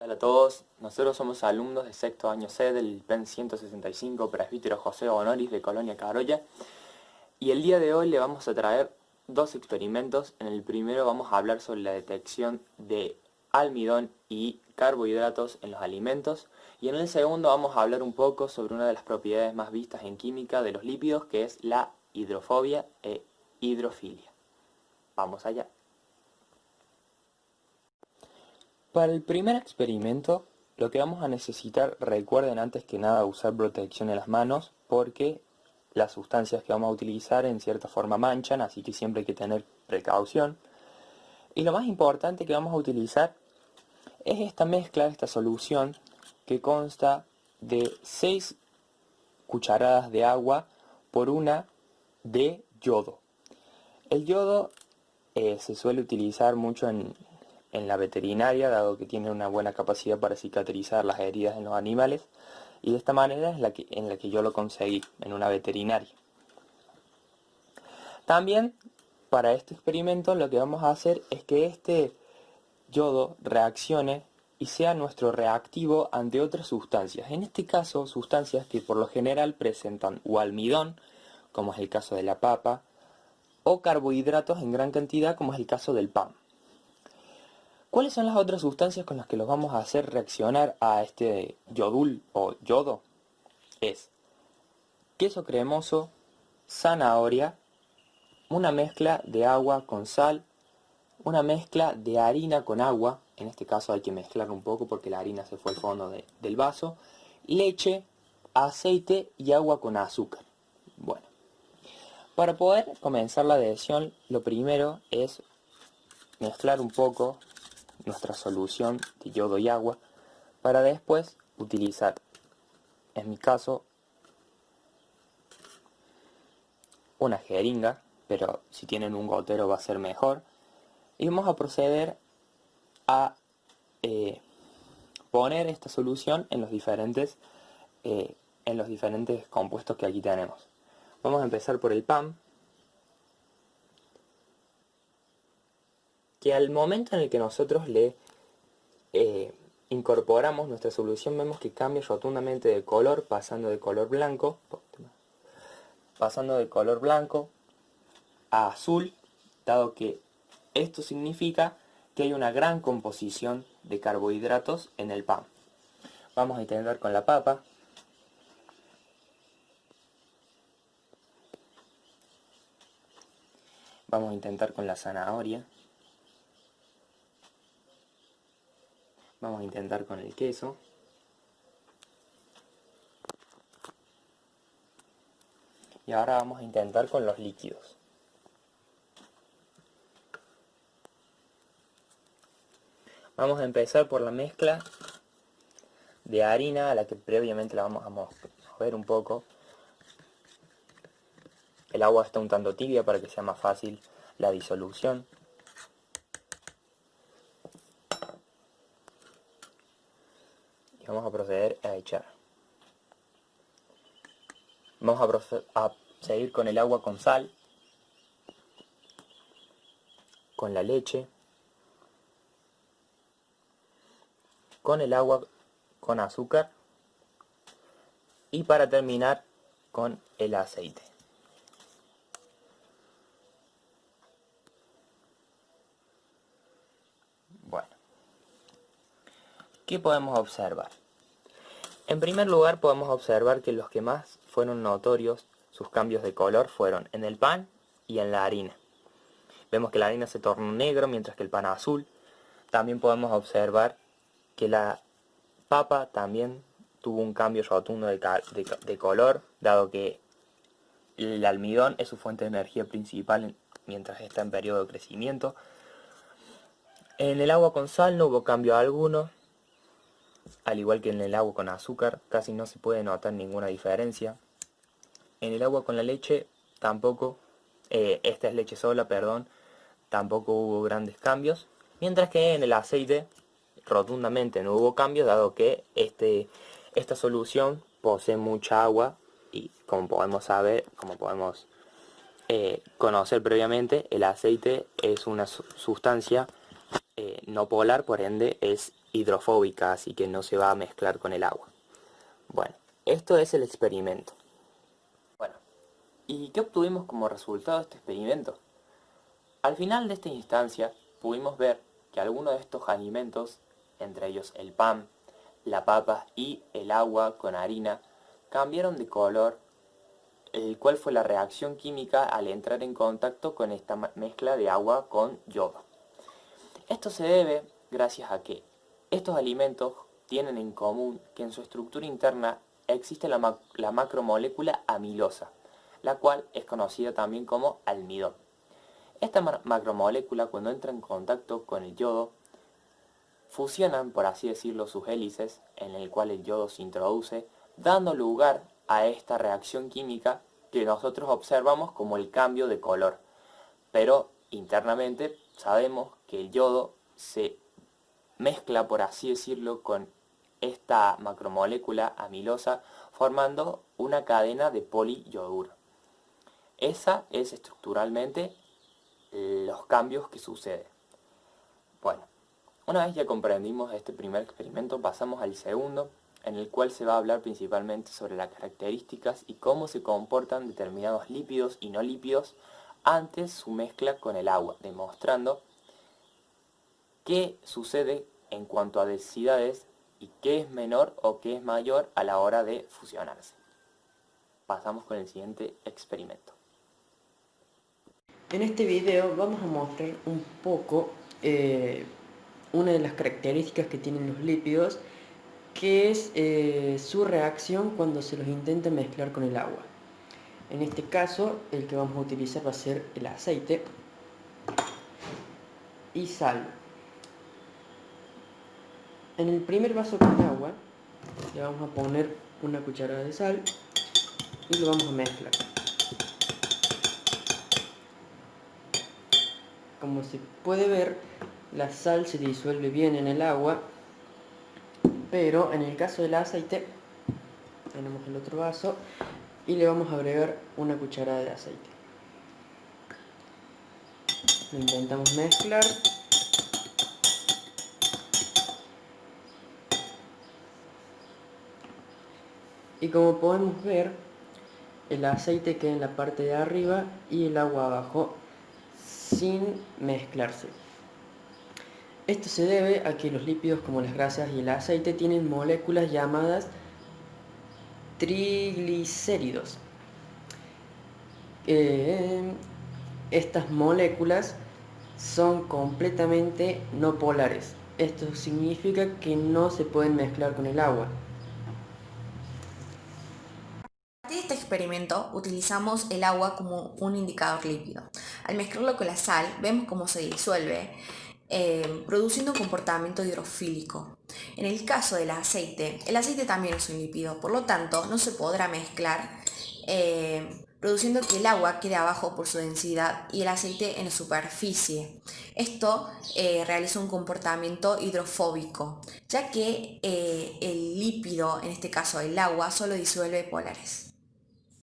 Hola a todos, nosotros somos alumnos de sexto año C del PEN 165 Presbítero José Honoris de Colonia Carolla, y el día de hoy le vamos a traer dos experimentos. En el primero vamos a hablar sobre la detección de almidón y carbohidratos en los alimentos, y en el segundo vamos a hablar un poco sobre una de las propiedades más vistas en química de los lípidos, que es la hidrofobia e hidrofilia. Vamos allá. Para el primer experimento, lo que vamos a necesitar, recuerden antes que nada usar protección en las manos, porque las sustancias que vamos a utilizar en cierta forma manchan, así que siempre hay que tener precaución. Y lo más importante que vamos a utilizar es esta mezcla, esta solución, que consta de 6 cucharadas de agua por una de yodo. El yodo se suele utilizar mucho en la veterinaria, dado que tiene una buena capacidad para cicatrizar las heridas en los animales, y de esta manera es en la que yo lo conseguí, en una veterinaria. También, para este experimento, lo que vamos a hacer es que este yodo reaccione y sea nuestro reactivo ante otras sustancias. En este caso, sustancias que por lo general presentan o almidón, como es el caso de la papa, o carbohidratos en gran cantidad, como es el caso del pan. ¿Cuáles son las otras sustancias con las que los vamos a hacer reaccionar a este yodul o yodo? Es queso cremoso, zanahoria, una mezcla de agua con sal, una mezcla de harina con agua, en este caso hay que mezclar un poco porque la harina se fue al fondo del vaso, leche, aceite y agua con azúcar. Bueno, para poder comenzar la adhesión, lo primero es mezclar un poco nuestra solución de yodo y agua, para después utilizar, en mi caso, una jeringa, pero si tienen un gotero va a ser mejor, y vamos a proceder a poner esta solución en los diferentes compuestos que aquí tenemos. Vamos a empezar por el pan, que al momento en el que nosotros le incorporamos nuestra solución, vemos que cambia rotundamente de color, pasando de color blanco a azul, dado que esto significa que hay una gran composición de carbohidratos en el pan. Vamos a intentar con la papa. Vamos a intentar con la zanahoria. Vamos a intentar con el queso. Y ahora vamos a intentar con los líquidos. Vamos a empezar por la mezcla de harina, a la que previamente la vamos a mover un poco. El agua está un tanto tibia para que sea más fácil la disolución. Y vamos a proceder a echar. Vamos a seguir con el agua con sal, con la leche, con el agua con azúcar y para terminar con el aceite. Bueno, ¿qué podemos observar? En primer lugar podemos observar que los que más fueron notorios sus cambios de color fueron en el pan y en la harina. Vemos que la harina se tornó negro mientras que el pan azul. También podemos observar que la papa también tuvo un cambio rotundo de color, dado que el almidón es su fuente de energía principal mientras está en periodo de crecimiento. En el agua con sal no hubo cambio alguno, al igual que en el agua con azúcar, casi no se puede notar ninguna diferencia. En el agua con la leche tampoco, esta es leche sola, perdón, tampoco hubo grandes cambios, mientras que en el aceite rotundamente no hubo cambios, dado que esta solución posee mucha agua y como podemos conocer previamente, el aceite es una sustancia no polar, por ende es hidrofóbica, así que no se va a mezclar con el agua. Bueno, esto es el experimento. Bueno, ¿y qué obtuvimos como resultado de este experimento? Al final de esta instancia pudimos ver que algunos de estos alimentos, entre ellos el pan, la papa y el agua con harina, cambiaron de color, el cual fue la reacción química al entrar en contacto con esta mezcla de agua con yodo. Esto se debe gracias a que estos alimentos tienen en común que en su estructura interna existe la macromolécula amilosa, la cual es conocida también como almidón. Esta macromolécula, cuando entra en contacto con el yodo, fusionan, por así decirlo, sus hélices, en el cual el yodo se introduce, dando lugar a esta reacción química que nosotros observamos como el cambio de color. Pero internamente sabemos que el yodo se mezcla, por así decirlo, con esta macromolécula amilosa, formando una cadena de poliyoduro. Esa es estructuralmente los cambios que suceden. Bueno, una vez ya comprendimos este primer experimento, pasamos al segundo, en el cual se va a hablar principalmente sobre las características y cómo se comportan determinados lípidos y no lípidos ante su mezcla con el agua, demostrando qué sucede en cuanto a densidades y qué es menor o qué es mayor a la hora de fusionarse. Pasamos con el siguiente experimento. En este video vamos a mostrar un poco una de las características que tienen los lípidos, que es su reacción cuando se los intenta mezclar con el agua. En este caso, el que vamos a utilizar va a ser el aceite y sal. En el primer vaso con agua le vamos a poner una cucharada de sal y lo vamos a mezclar. Como se puede ver, la sal se disuelve bien en el agua, pero en el caso del aceite, tenemos el otro vaso y le vamos a agregar una cucharada de aceite. Lo intentamos mezclar. Y como podemos ver, el aceite queda en la parte de arriba y el agua abajo, sin mezclarse. Esto se debe a que los lípidos como las grasas y el aceite tienen moléculas llamadas triglicéridos. Estas moléculas son completamente no polares. Esto significa que no se pueden mezclar con el agua. De este experimento utilizamos el agua como un indicador lípido. Al mezclarlo con la sal vemos cómo se disuelve, produciendo un comportamiento hidrofílico. En el caso del aceite, el aceite también es un lípido, por lo tanto no se podrá mezclar, produciendo que el agua quede abajo por su densidad y el aceite en la superficie. Esto realiza un comportamiento hidrofóbico, ya que el lípido, en este caso el agua, solo disuelve polares.